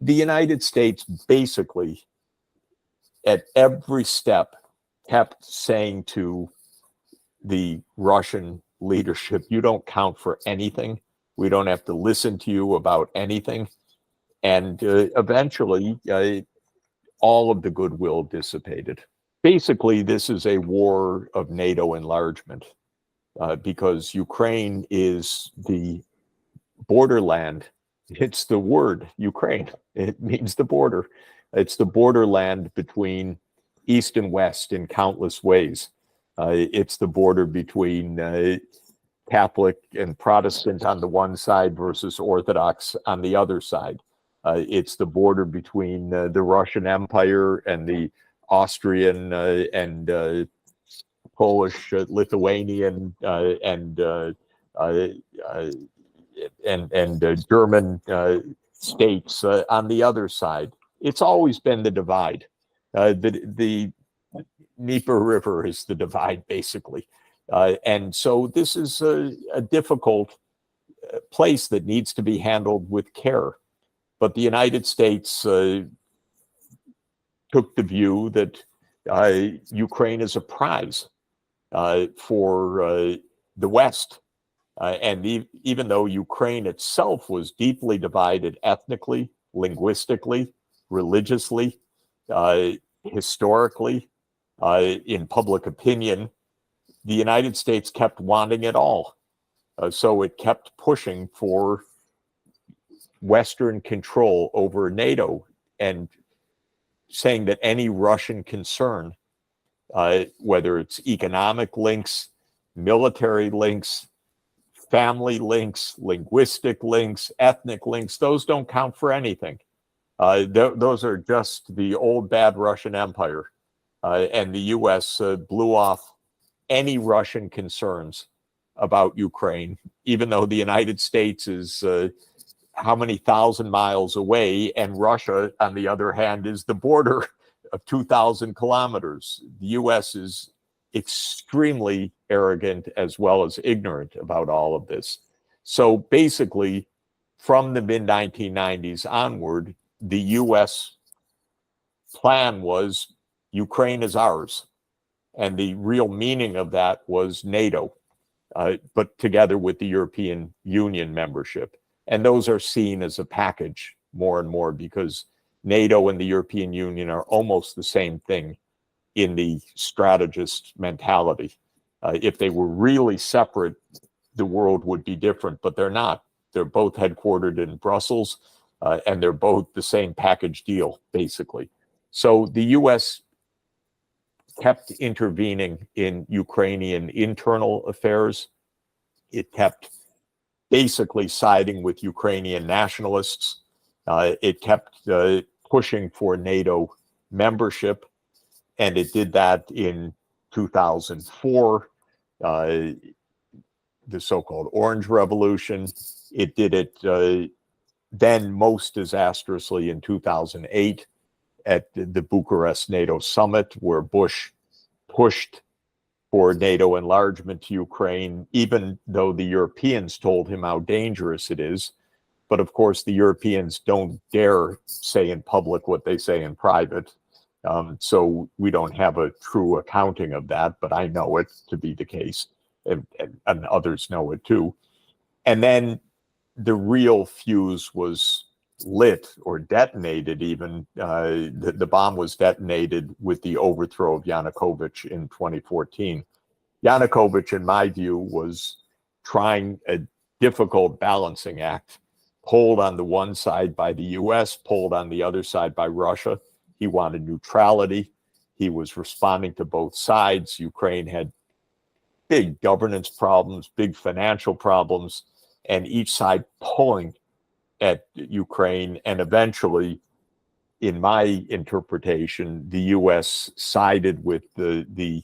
the United States basically at every step kept saying to the Russian leadership, you don't count for anything. We don't have to listen to you about anything. And eventually, all of the goodwill dissipated. Basically, this is a war of NATO enlargement because Ukraine is the borderland. It's the word Ukraine. It means the border. It's the borderland between East and West in countless ways. It's the border between Catholic and Protestant on the one side versus Orthodox on the other side. It's the border between the Russian Empire and the Austrian and Polish, Lithuanian, and German states on the other side. It's always been the divide. The Dnieper River is the divide, basically. And so this is a difficult place that needs to be handled with care. But the United States took the view that Ukraine is a prize for the West. And even though Ukraine itself was deeply divided ethnically, linguistically, religiously, historically, in public opinion, the United States kept wanting it all. So it kept pushing for Western control over NATO and saying that any Russian concern, whether it's economic links, military links, family links, linguistic links, ethnic links, those don't count for anything. Those are just the old bad Russian Empire. And the US blew off any Russian concerns about Ukraine, even though the United States is how many thousand miles away, and Russia, on the other hand, is the border of 2,000 kilometers. The US is extremely arrogant as well as ignorant about all of this. So basically, from the mid-1990s onward, the US plan was Ukraine is ours. And the real meaning of that was NATO, but together with the European Union membership. And those are seen as a package more and more because NATO and the European Union are almost the same thing in the strategist mentality. If they were really separate, the world would be different, but they're not. They're both headquartered in Brussels, and they're both the same package deal, basically. So the US kept intervening in Ukrainian internal affairs. It kept basically siding with Ukrainian nationalists. It kept pushing for NATO membership, and it did that in 2004, the so-called Orange Revolution. It did it then most disastrously in 2008 at the Bucharest NATO summit, where Bush pushed for NATO enlargement to Ukraine, even though the Europeans told him how dangerous it is. But of course, the Europeans don't dare say in public what they say in private. So we don't have a true accounting of that, but I know it to be the case, and others know it too. And then the real fuse was lit or detonated even. The bomb was detonated with the overthrow of Yanukovych in 2014. Yanukovych, in my view, was trying a difficult balancing act, pulled on the one side by the US, pulled on the other side by Russia. He wanted neutrality. He was responding to both sides. Ukraine had big governance problems, big financial problems, and each side pulling at Ukraine. And eventually, in my interpretation, the US sided with the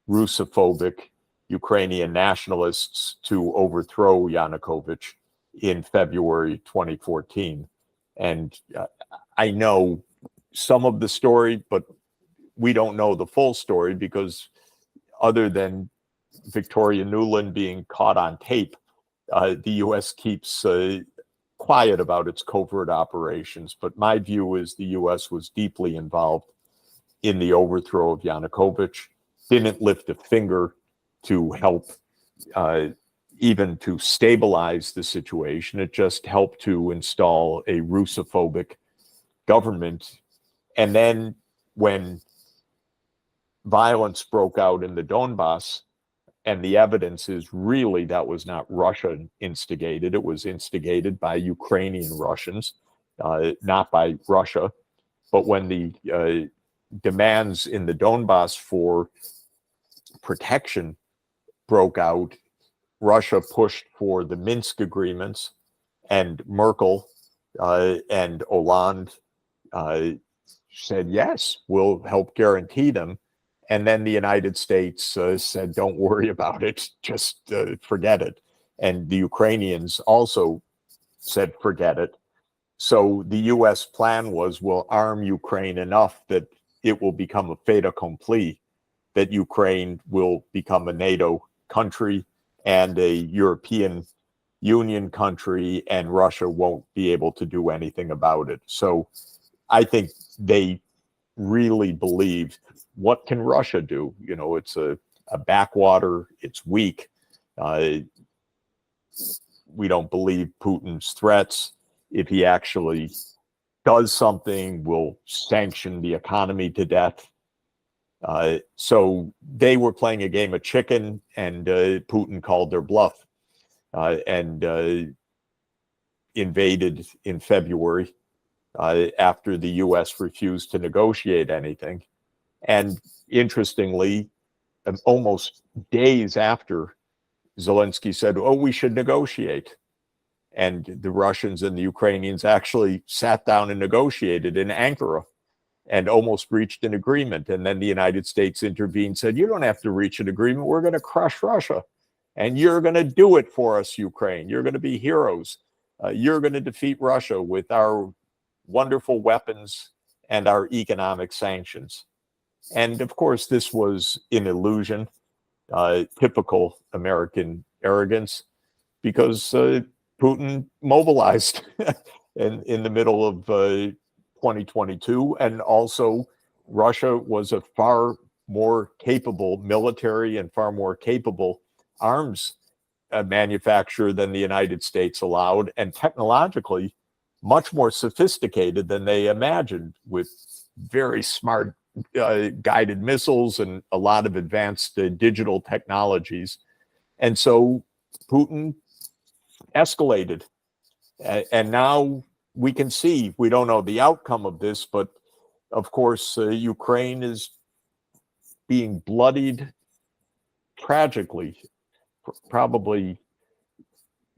Russophobic Ukrainian nationalists to overthrow Yanukovych in February 2014. And I know some of the story, but we don't know the full story because other than Victoria Nuland being caught on tape, the US keeps quiet about its covert operations, but my view is the U.S. was deeply involved in the overthrow of Yanukovych, didn't lift a finger to help even to stabilize the situation. It just helped to install a Russophobic government. And then when violence broke out in the Donbass, and the evidence is really that was not Russia instigated. It was instigated by Ukrainian Russians, not by Russia. But when the demands in the Donbass for protection broke out, Russia pushed for the Minsk agreements, and Merkel and Hollande said, yes, we'll help guarantee them. And then the United States said, don't worry about it, just forget it. And the Ukrainians also said, forget it. So the US plan was, we'll arm Ukraine enough that it will become a fait accompli, that Ukraine will become a NATO country and a European Union country, and Russia won't be able to do anything about it. So I think they really believed, what can Russia do? You know, it's a backwater, it's weak. We don't believe Putin's threats. If he actually does something, we'll sanction the economy to death. So they were playing a game of chicken, and Putin called their bluff and invaded in February after the U.S. refused to negotiate anything. And interestingly, almost days after, Zelensky said, oh, we should negotiate. And the Russians and the Ukrainians actually sat down and negotiated in Ankara and almost reached an agreement. And then the United States intervened, said, you don't have to reach an agreement. We're going to crush Russia. And you're going to do it for us, Ukraine. You're going to be heroes. You're going to defeat Russia with our wonderful weapons and our economic sanctions. And of course, this was an illusion, typical American arrogance, because Putin mobilized in the middle of 2022. And also, Russia was a far more capable military and far more capable arms manufacturer than the United States allowed, and technologically much more sophisticated than they imagined, with very smart guided missiles and a lot of advanced digital technologies. And so Putin escalated. And now we can see, we don't know the outcome of this, but of course, Ukraine is being bloodied tragically. Probably,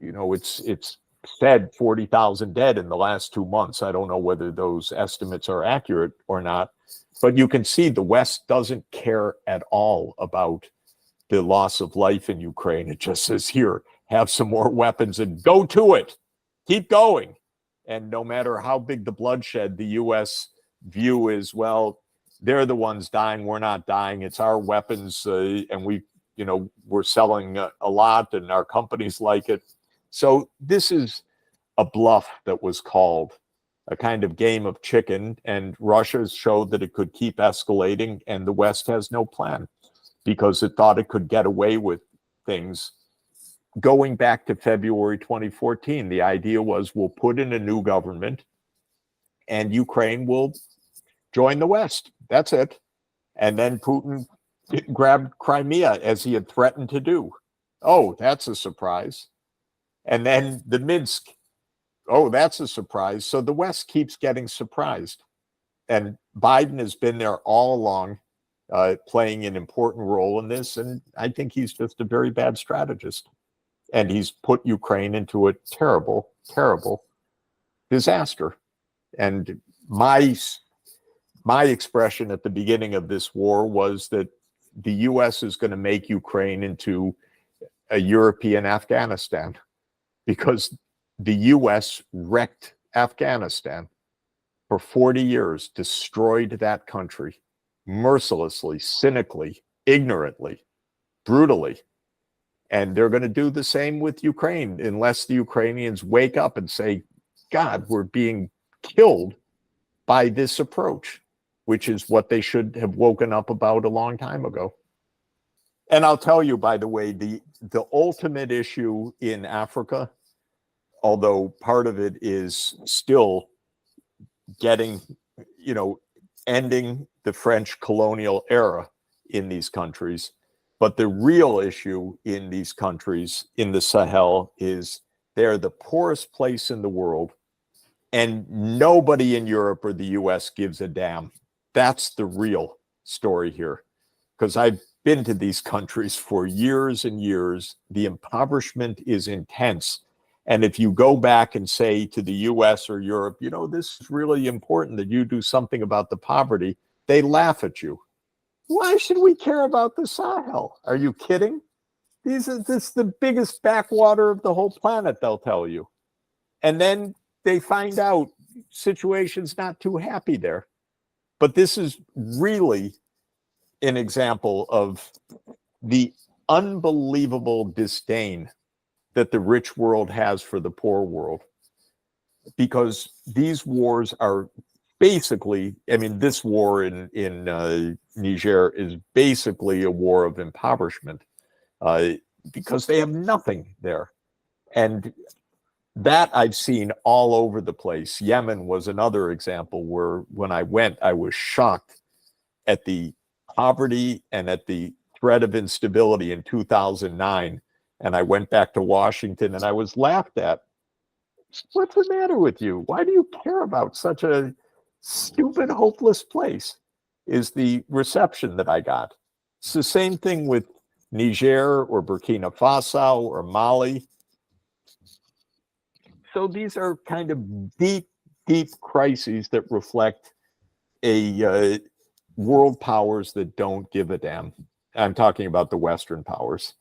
you know, it's said 40,000 dead in the last 2 months. I don't know whether those estimates are accurate or not, but you can see the West doesn't care at all about the loss of life in Ukraine. It just says, here, have some more weapons and go to it. Keep going. And no matter how big the bloodshed, the U.S. view is, well, they're the ones dying. We're not dying. It's our weapons. And we're selling a lot, and our companies like it. So this is a bluff that was called, a kind of game of chicken, and Russia showed that it could keep escalating, and the West has no plan because it thought it could get away with things. Going back to February 2014, the idea was, we'll put in a new government and Ukraine will join the West. That's it. And then Putin grabbed Crimea, as he had threatened to do. Oh, that's a surprise. And then the Minsk. Oh, that's a surprise. So the West keeps getting surprised. And Biden has been there all along, playing an important role in this. And I think he's just a very bad strategist. And he's put Ukraine into a terrible, terrible disaster. And my expression at the beginning of this war was that the U.S. is going to make Ukraine into a European Afghanistan, because the U.S. wrecked Afghanistan for 40 years, destroyed that country mercilessly, cynically, ignorantly, brutally. And they're going to do the same with Ukraine unless the Ukrainians wake up and say, God, we're being killed by this approach, which is what they should have woken up about a long time ago. And I'll tell you, by the way, the ultimate issue in Africa, although part of it is still getting, ending the French colonial era in these countries, but the real issue in these countries in the Sahel is they're the poorest place in the world, and nobody in Europe or the US gives a damn. That's the real story here. Because I've been to these countries for years and years. The impoverishment is intense. And if you go back and say to the US or Europe, this is really important that you do something about the poverty, they laugh at you. Why should we care about the Sahel? Are you kidding? This is the biggest backwater of the whole planet, they'll tell you. And then they find out situation's not too happy there. But this is really an example of the unbelievable disdain that the rich world has for the poor world. Because these wars are basically, this war in Niger is basically a war of impoverishment because they have nothing there. And that I've seen all over the place. Yemen was another example where when I went, I was shocked at the poverty and at the threat of instability in 2009. And I went back to Washington and I was laughed at. What's the matter with you? Why do you care about such a stupid, hopeless place? Is the reception that I got. It's the same thing with Niger or Burkina Faso or Mali. So these are kind of deep, deep crises that reflect a world powers that don't give a damn. I'm talking about the Western powers.